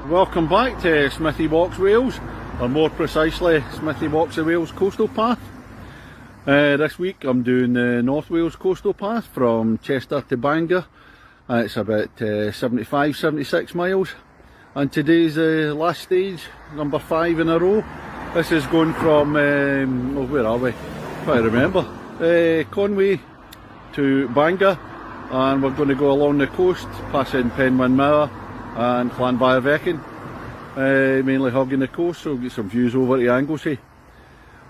Welcome back to Smithy Walks Wales, or more precisely Smithy Walks of Wales Coastal Path. This week I'm doing the North Wales Coastal Path from Chester to Bangor. It's about 75-76 miles, and today's the last stage, number 5 in a row. This is going from, where are we? Can't remember. Conwy to Bangor, and we're going to go along the coast, passing Penmanmawr and Llanfairfechan, mainly hugging the coast, so we'll get some views over to Anglesey.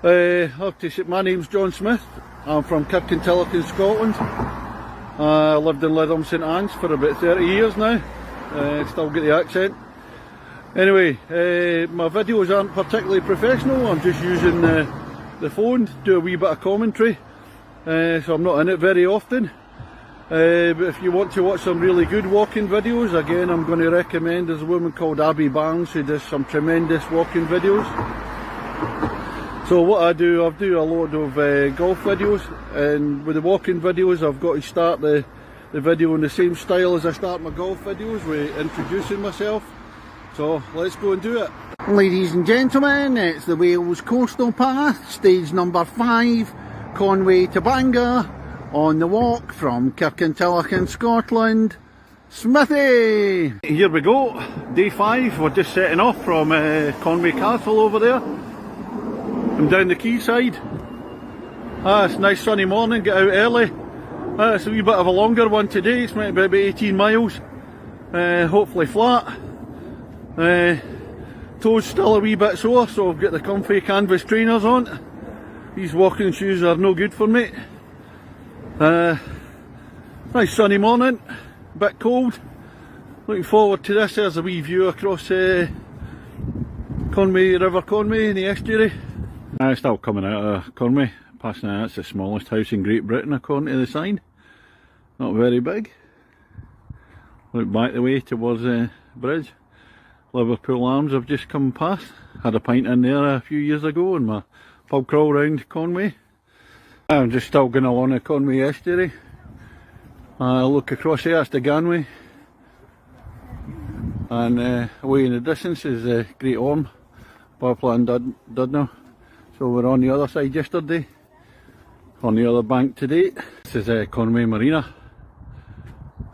My name's John Smith. I'm from Kirkintilloch in Scotland. I lived in Lytham St Anne's for about 30 years now. Still get the accent. Anyway, my videos aren't particularly professional. I'm just using the phone to do a wee bit of commentary, so I'm not in it very often. But if you want to watch some really good walking videos, again I'm going to recommend, there's a woman called Abby Barnes who does some tremendous walking videos. So what I do a load of golf videos, and with the walking videos I've got to start the video in the same style as I start my golf videos, with introducing myself. So let's go and do it. Ladies and gentlemen, it's the Wales Coastal Path, stage number 5, Conwy to Bangor, on the walk from Kirkintilloch in Scotland, Smithy! Here we go, day 5, we're just setting off from Conwy Castle over there. I'm down the quayside. It's a nice sunny morning, get out early. It's a wee bit of a longer one today, it's maybe about 18 miles, hopefully flat. Toes still a wee bit sore, so I've got the comfy canvas trainers on. These walking shoes are no good for me. Nice sunny morning, a bit cold. Looking forward to this. There's a wee view across Conwy, River Conwy in the estuary. Still coming out of Conwy, passing out. It's the smallest house in Great Britain according to the sign. Not very big. Look back the way towards the bridge. Liverpool Arms I've just come past. Had a pint in there a few years ago in my pub crawl round Conwy. I'm just still going along the Conwy estuary. Look across there, that's the Conwy. And away in the distance is the Great Orme, Barpla and Dudno. So we're on the other side yesterday, on the other bank today. This is Conwy Marina.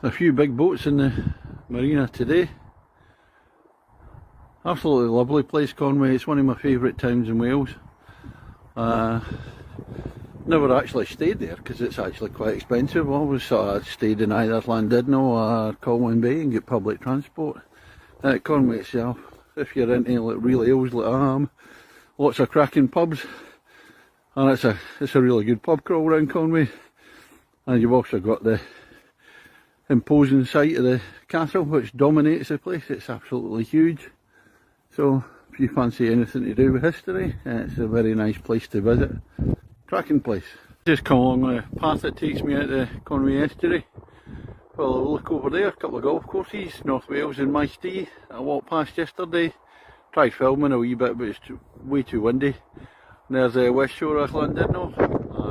A few big boats in the marina today. Absolutely lovely place, Conwy. It's one of my favourite towns in Wales. Never actually stayed there because it's actually quite expensive. I always sort of stayed in either Llandudno or Conwy Bay and get public transport. Conwy itself, if you're into like real ales like I am, lots of cracking pubs, and it's a really good pub crawl around Conwy. And you've also got the imposing sight of the castle which dominates the place. It's absolutely huge. So if you fancy anything to do with history, it's a very nice place to visit. Cracking place. Just come along the path that takes me out to Conwy estuary. Well, look over there, a couple of golf courses, North Wales and Maestee. I walked past yesterday, tried filming a wee bit but it's way too windy. And there's the west shore of Llandudno,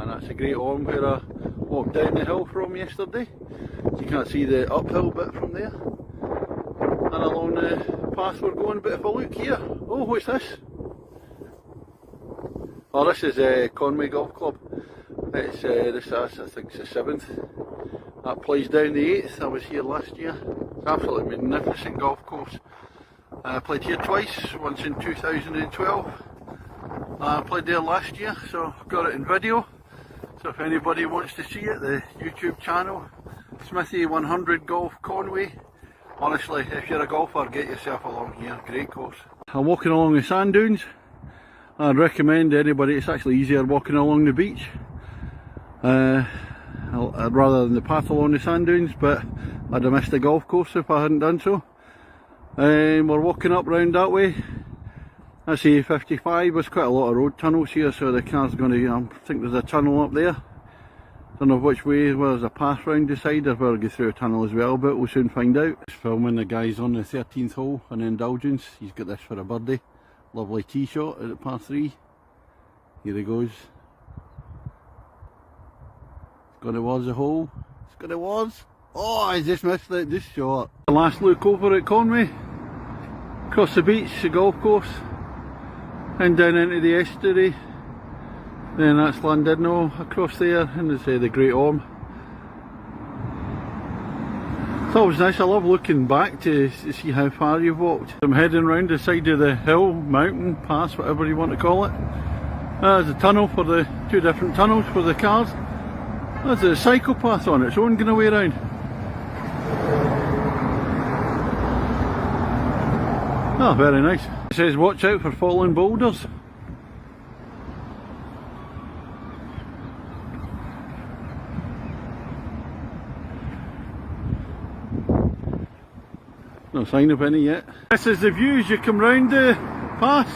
and that's a Great Orme where I walked down the hill from yesterday. You can't see the uphill bit from there. And along the path we're going, but if I look here, oh, what's this? Oh, this is Conwy Golf Club. It's I think it's the 7th. That plays down the 8th. I was here last year. It's absolutely magnificent golf course. I played here twice, once in 2012. I played there last year, so I've got it in video. So if anybody wants to see it, the YouTube channel, Smithy 100 Golf Conwy. Honestly, if you're a golfer, get yourself along here, great course. I'm walking along the sand dunes. I'd recommend anybody, it's actually easier walking along the beach rather than the path along the sand dunes, but I'd have missed the golf course if I hadn't done so. We're walking up round that way. That's A55, there's quite a lot of road tunnels here, so the car's going to, I think there's a tunnel up there. Don't know which way, well, there's a path round the side, or whether I'll go through a tunnel as well, but we'll soon find out. Just filming the guys on the 13th hole, an indulgence. He's got this for a birdie. Lovely tee shot at par 3. Here he goes. It's gone towards the hole. It's gone towards. Oh, I just missed it, just short. The last look over at Conwy. across the beach, the golf course, and down into the estuary. Then that's Llandudno across there, and there's the Great Orme. It's always nice, I love looking back to see how far you've walked. I'm heading round the side of the hill, mountain, pass, whatever you want to call it. There's a tunnel for the two different tunnels for the cars. There's a cycle path on its own going away around. Oh, very nice. It says watch out for falling boulders. No sign of any yet. This is the view as you come round the pass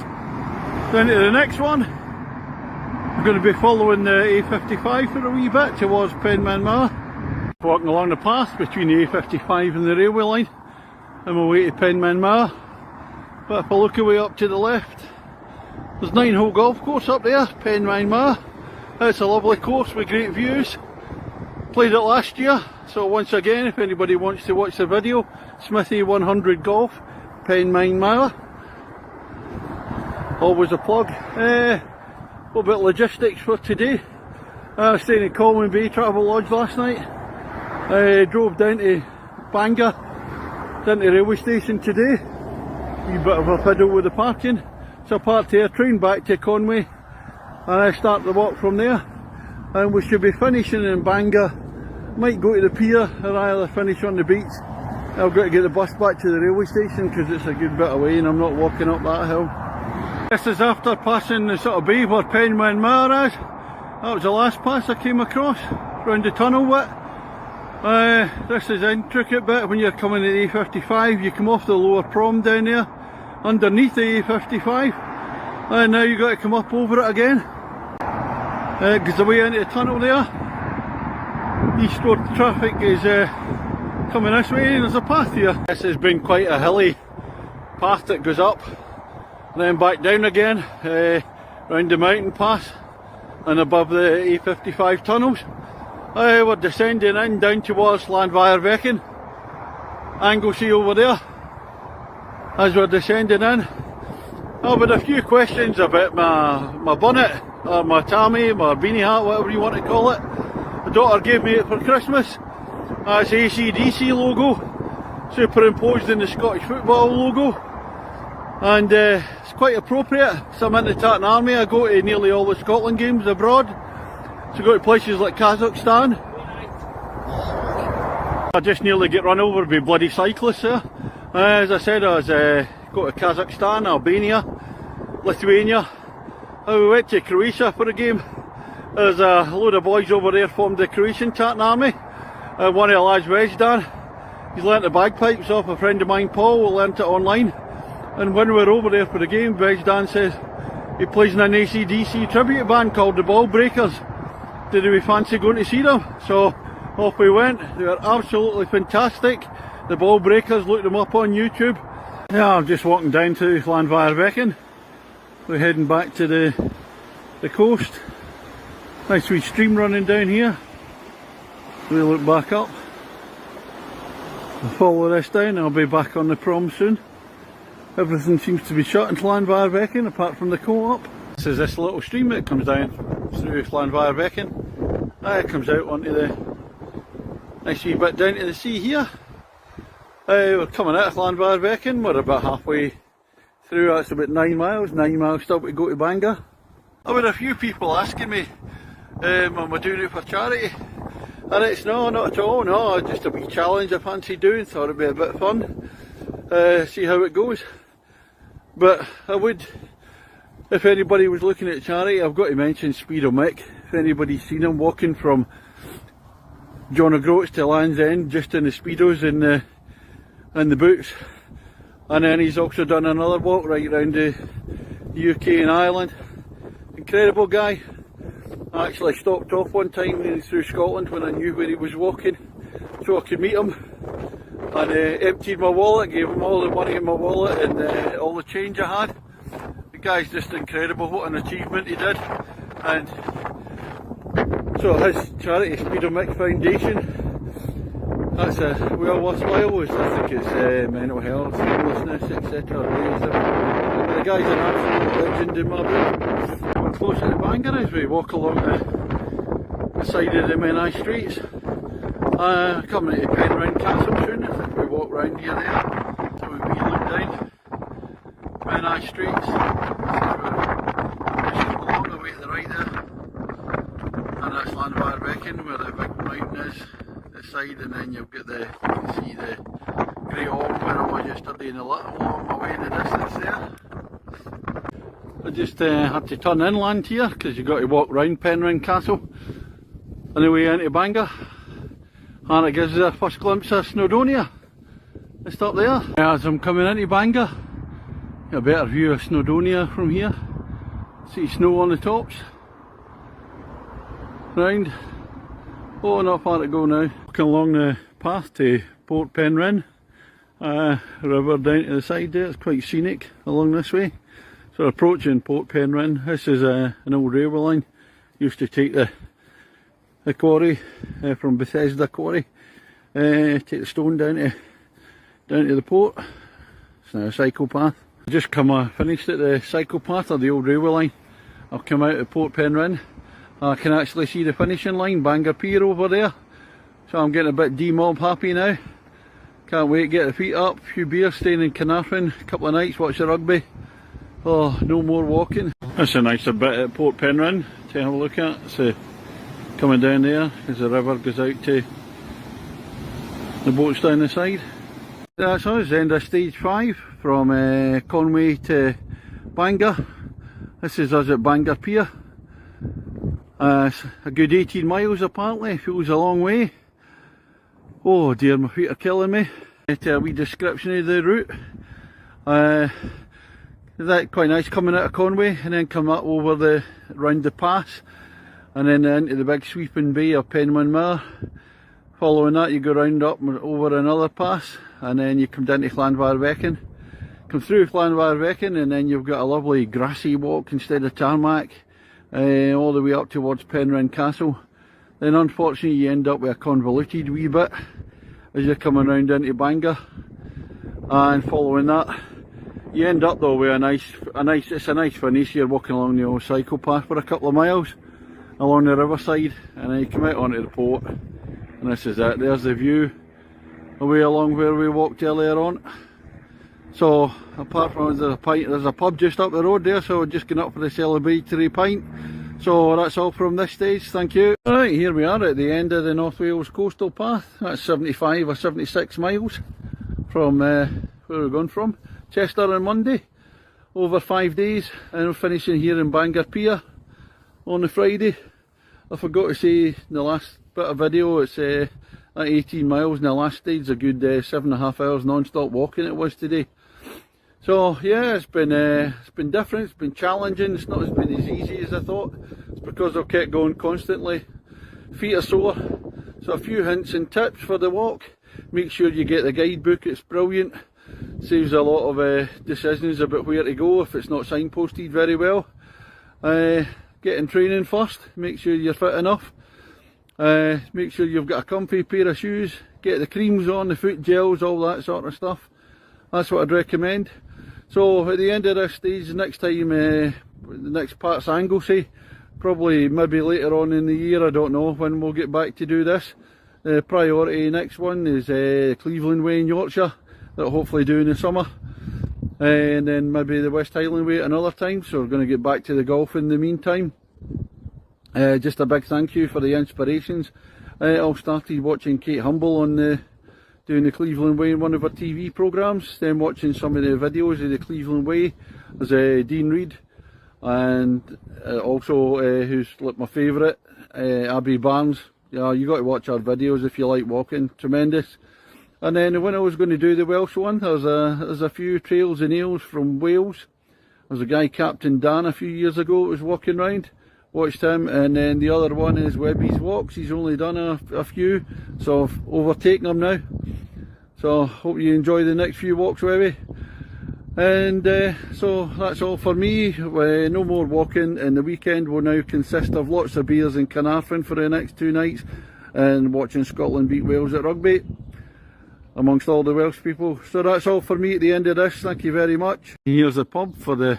down to the next one. I'm going to be following the A55 for a wee bit towards Penmanmar. Walking along the path between the A55 and the railway line on my way to Penmanmar. But if I look away up to the left, there's 9-hole golf course up there, Penmanmar. It's a lovely course with great views. Played it last year, so once again, if anybody wants to watch the video, Smithy 100 Golf, Penmanmar. Always a plug. A little bit of logistics for today. I was staying in Conwy Bay Travel Lodge last night. Drove down to Bangor, down to the railway station today. Wee bit of a fiddle with the parking. So I parked here, train back to Conwy, and I start the walk from there. And we should be finishing in Bangor. Might go to the pier or either finish on the beach. I've got to get the bus back to the railway station because it's a good bit away and I'm not walking up that hill. This is after passing the sort of bay where Penmanmar is. That was the last pass I came across, round the tunnel bit. This is the intricate bit when you're coming to the A55. You come off the lower prom down there, underneath the A55. And now you've got to come up over it again. Because the way into the tunnel there, eastward traffic is coming this way, and there's a path here. This has been quite a hilly path that goes up, then back down again, round the mountain pass, and above the A55 tunnels. We're descending in down towards Llandfairfechan. Anglesey over there, as we're descending in. I've had a few questions about my bonnet, or my tammy, my beanie hat, whatever you want to call it. My daughter gave me it for Christmas. It's AC/DC logo, superimposed in the Scottish football logo. And it's quite appropriate. So I'm in the Tartan Army, I go to nearly all the Scotland games abroad. So I go to places like Kazakhstan. I just nearly get run over by bloody cyclists there. As I said, I was go to Kazakhstan, Albania, Lithuania. We went to Croatia for a game. There's a load of boys over there formed the Croatian Tartan Army. One of the lads, Wejdan, he's learnt the bagpipes off a friend of mine, Paul. We learnt it online. And when we were over there for the game, Wejdan says he plays in an AC/DC tribute band called the Ball Breakers. Did we fancy going to see them? So off we went. They were absolutely fantastic. The Ball Breakers, look them up on YouTube. Yeah, I'm just walking down to Llandfairfechan. We're heading back to the coast. Nice wee stream running down here. We look back up. I'll follow this down, I'll be back on the prom soon. Everything seems to be shut in Llandfairfechan apart from the co-op. This is this little stream that comes down through Llandfairfechan. It comes out onto the nice wee bit down to the sea here. We're coming out of Llandfairfechan, we're about halfway through. That's about 9 miles still to go to Bangor. I've had a few people asking me, am I doing it for charity? And it's no, not at all, no, just a wee challenge I fancy doing, thought it'd be a bit of fun, see how it goes. But I would, if anybody was looking at charity, I've got to mention Speedo Mick. If anybody's seen him walking from John O'Groats to Land's End just in the Speedos and the boots. And then he's also done another walk right around the UK and Ireland. Incredible guy. I actually stopped off one time through Scotland when I knew where he was walking so I could meet him, and emptied my wallet, gave him all the money in my wallet and all the change I had. The guy's just incredible, what an achievement he did. And so his charity, Speedo Mick Foundation, That's well worthwhile. I think it's mental health, homelessness, etc. The guy's an absolute legend in my book. We're close to the Bangor as we walk along the side of the Menai streets. Coming to Penryn Castle soon. I think we walk round here there. So we look down Menai streets. We're along the way to the right there. And that's Llanfairpwllgwyngyllgogery where the big mountain is. Side, and then you've got you can see the Great Orme where I was yesterday and a little along my way in the distance there. I just had to turn inland here because you've got to walk round Penryn Castle on the way into Bangor, and it gives us a first glimpse of Snowdonia. It's up there. As I'm coming into Bangor, get a better view of Snowdonia from here. See snow on the tops. Round. Oh, not far to go now. Walking along the path to Port Penryn, river down to the side there. It's quite scenic along this way. So approaching Port Penryn. This is an old railway line. Used to take the quarry from Bethesda Quarry, take the stone down to the port. It's now a cycle path. I just finished at the cycle path of the old railway line. I've come out of Port Penryn. I can actually see the finishing line, Bangor Pier over there. So I'm getting a bit D-mob happy now. Can't wait to get the feet up, a few beers, staying in Carnarvon, a couple of nights, watch the rugby. Oh, no more walking. That's a nicer bit at Port Penryn to have a look at. So coming down there as the river goes out to the boats down the side. That's us, the end of stage 5 from Conwy to Bangor. This is us at Bangor Pier. It's a good 18 miles apparently, feels a long way. Oh dear, my feet are killing me. A wee description of the route. That's quite nice coming out of Conwy and then come up over round the pass and then into the big sweeping bay of Penwyn. Following that you go round up over another pass and then you come down to Llanfairpwllgwyngyllgogery. Come through Llanfairpwllgwyngyllgogery and then you've got a lovely grassy walk instead of tarmac. All the way up towards Penryn Castle. Then unfortunately you end up with a convoluted wee bit as you're coming round into Bangor, and following that you end up though with it's a nice finish. You're walking along the old cycle path for a couple of miles along the riverside and then you come out onto the port and this is it. There's the view away along where we walked earlier on. So apart from there's a pub just up the road there, so we're just going up for the celebratory pint. So that's all from this stage, thank you. Alright, here we are at the end of the North Wales coastal path. That's 75 or 76 miles from where we're going from. Chester on Monday, over 5 days, and we're finishing here in Bangor Pier on the Friday. I forgot to say in the last bit of video, it's at 18 miles and the last stage a good 7.5 hours non-stop walking it was today. So yeah, it's been different, it's been challenging, it's not been as easy as I thought. It's because I've kept going constantly. Feet are sore, so a few hints and tips for the walk. Make sure you get the guidebook, it's brilliant. Saves a lot of decisions about where to go if it's not signposted very well. Get in training first, make sure you're fit enough. Make sure you've got a comfy pair of shoes, get the creams on, the foot gels, all that sort of stuff. That's what I'd recommend. So at the end of this stage, next time, the next part's Anglesey, probably maybe later on in the year, I don't know when we'll get back to do this. The priority next one is Cleveland Way in Yorkshire, that I'll hopefully do in the summer. And then maybe the West Highland Way at another time, so we're going to get back to the golf in the meantime. Just a big thank you for the inspirations. I all started watching Kate Humble on doing the Cleveland Way in one of her TV programmes, then watching some of the videos of the Cleveland Way. There's Dean Reid, and also who's like my favourite, Abby Barnes. Yeah, you got to watch her videos if you like walking, tremendous. And then when I was going to do the Welsh one, there's a few trails and ales from Wales. There's a guy, Captain Dan, a few years ago, was walking round. Watched him, and then the other one is Webby's Walks. He's only done a few, so I've overtaken him now. So hope you enjoy the next few walks, Webby. And so that's all for me. No more walking, and the weekend will now consist of lots of beers in Carnarvon for the next 2 nights and watching Scotland beat Wales at rugby. amongst all the Welsh people. So that's all for me at the end of this. Thank you very much. Here's the pub for the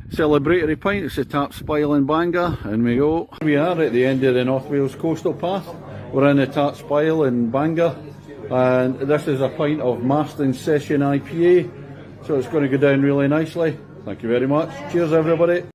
celebratory pint. It's the Tap Spile in Bangor, and we go. We are at the end of the North Wales Coastal Path. We're in the Tap Spile in Bangor, and this is a pint of Marston Session IPA, so it's going to go down really nicely. Thank you very much. Cheers everybody.